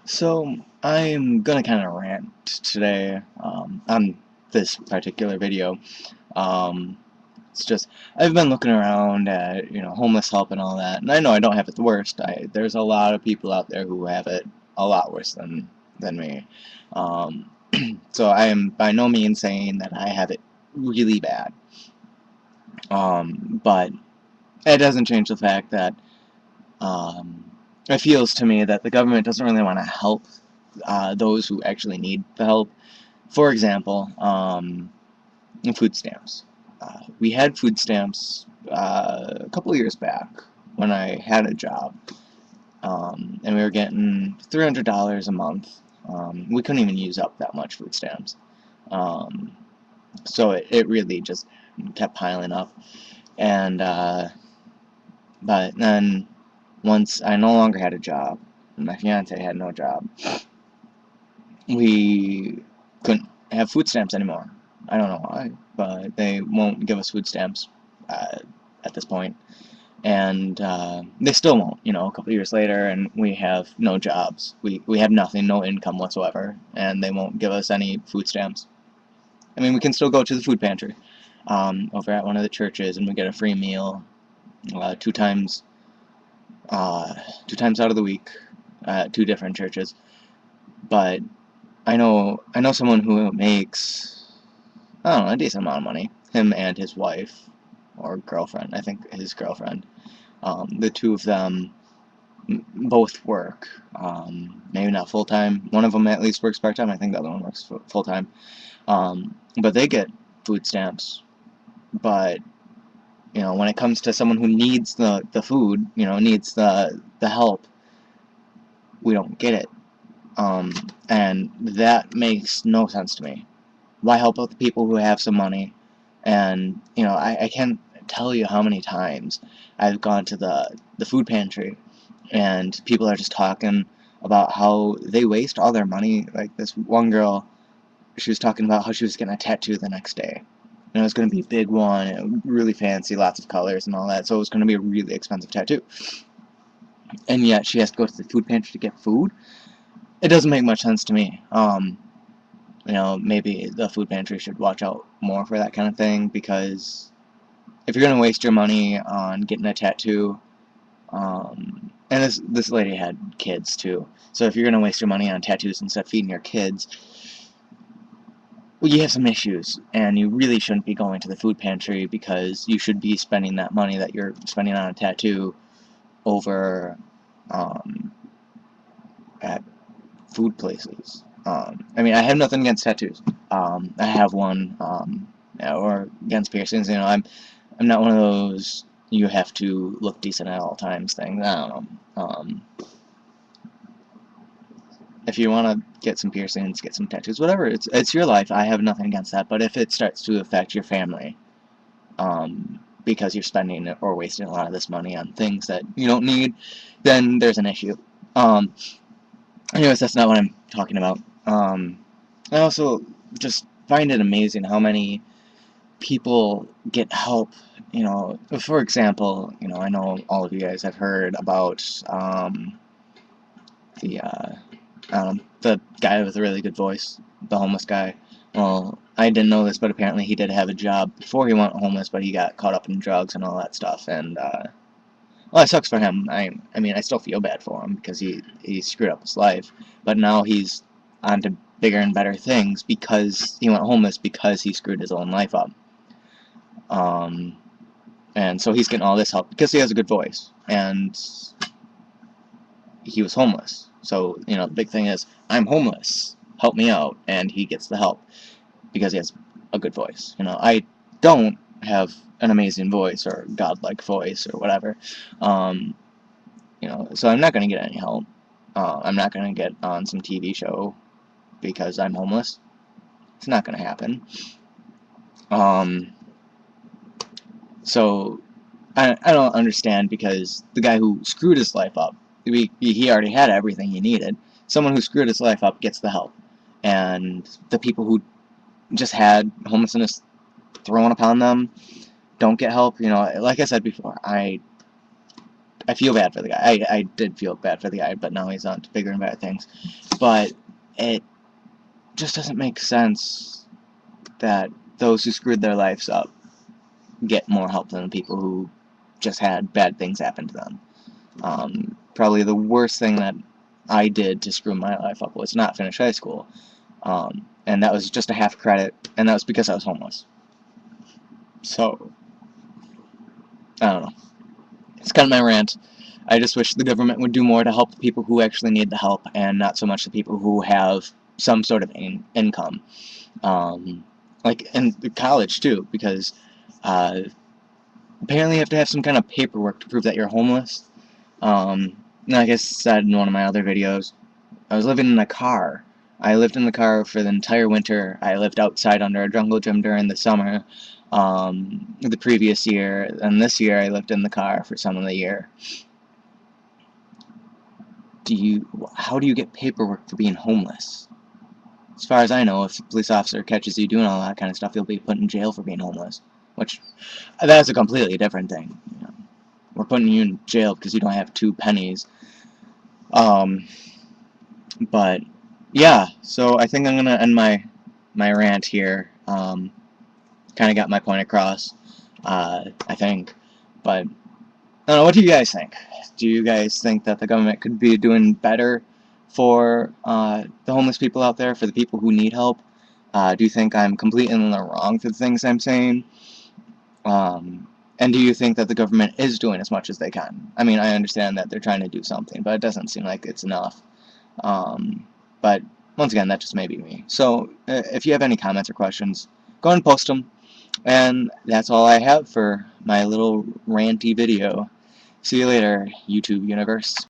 So I'm gonna kind of rant today on this particular video. Um, it's just I've been looking around at homeless help and all that, and I know I don't have it the worst. There's a lot of people out there who have it a lot worse than me. Um, so I am by no means saying that I have it really bad. But it doesn't change the fact that um, it feels to me that the government doesn't really want to help those who actually need the help. For example, food stamps. We had food stamps a couple of years back when I had a job, and we were getting $300 a month. We couldn't even use up that much food stamps. Um, so it really just kept piling up. And but then once I no longer had a job, and my fiance had no job, we couldn't have food stamps anymore. I don't know why, but they won't give us food stamps uh, at this point, and they still won't. A couple of years later, and we have no jobs. We have nothing, no income whatsoever, and they won't give us any food stamps. I mean, we can still go to the food pantry over at one of the churches, and we get a free meal two times, uh, 2 times out of the week at two different churches. But I know someone who makes, I don't know, a decent amount of money. Him and his wife, or girlfriend, I think his girlfriend. The two of them both work. Maybe not full time. One of them at least works part time. I think the other one works full time. But they get food stamps. But when it comes to someone who needs the food, needs the help, we don't get it. And that makes no sense to me. Why help out the people who have some money? And I can't tell you how many times I've gone to the food pantry and people are just talking about how they waste all their money. Like this one girl, she was talking about how she was getting a tattoo the next day. And it was going to be a big one, and really fancy, lots of colors and all that, so it was going to be a really expensive tattoo. And yet she has to go to the food pantry to get food? It doesn't make much sense to me. Maybe the food pantry should watch out more for that kind of thing, because if you're gonna waste your money on getting a tattoo, and this lady had kids too, so if you're gonna waste your money on tattoos instead of feeding your kids, well, you have some issues, and you really shouldn't be going to the food pantry, because you should be spending that money that you're spending on a tattoo over um, at food places. I mean, I have nothing against tattoos. I have one, or against piercings. I'm not one of those you have to look decent at all times things. I don't know. If you want to get some piercings, get some tattoos, whatever. It's your life. I have nothing against that. But if it starts to affect your family, because you're spending or wasting a lot of this money on things that you don't need, then there's an issue. Um, Anyways, that's not what I'm talking about. I also just find it amazing how many people get help. For example, I know all of you guys have heard about the the guy with a really good voice, the homeless guy. Well, I didn't know this, but apparently he did have a job before he went homeless, but he got caught up in drugs and all that stuff, and well, it sucks for him. I mean, I still feel bad for him because he screwed up his life, but now he's on to bigger and better things because he went homeless because he screwed his own life up. Um, and so he's getting all this help because he has a good voice, and he was homeless. So the big thing is, I'm homeless, help me out, and he gets the help because he has a good voice. I don't have an amazing voice or godlike voice or whatever. Um, so I'm not going to get any help. I'm not going to get on some TV show because I'm homeless. It's not going to happen. Um, so I don't understand, because the guy who screwed his life up, he already had everything he needed. Someone who screwed his life up gets the help. And the people who just had homelessness thrown upon them don't get help. Like I said before, I I feel bad for the guy. I did feel bad for the guy, but now he's on to bigger and better things. But it just doesn't make sense that those who screwed their lives up get more help than the people who just had bad things happen to them. Probably the worst thing that I did to screw my life up was not finish high school. And that was just a half credit, and that was because I was homeless. So, I don't know. It's kind of my rant. I just wish the government would do more to help the people who actually need the help, and not so much the people who have some sort of income. Like in college, too, because apparently you have to have some kind of paperwork to prove that you're homeless. Like I said in one of my other videos, I was living in a car. I lived in the car for the entire winter. I lived outside under a jungle gym during the summer, the previous year, and this year I lived in the car for some of the year. How do you get paperwork for being homeless? As far as I know, if a police officer catches you doing all that kind of stuff, you'll be put in jail for being homeless. Which, that's a completely different thing. You know, we're putting you in jail because you don't have 2 pennies. But yeah, so I think I'm gonna end my rant here. Kind of got my point across, I think. But I don't know. What do you guys think? Do you guys think that the government could be doing better for the homeless people out there, for the people who need help? Do you think I'm completely in the wrong for the things I'm saying? And do you think that the government is doing as much as they can? I mean, I understand that they're trying to do something, but it doesn't seem like it's enough. But once again, that just may be me. So if you have any comments or questions, go ahead and post them. And that's all I have for my little ranty video. See you later, YouTube universe.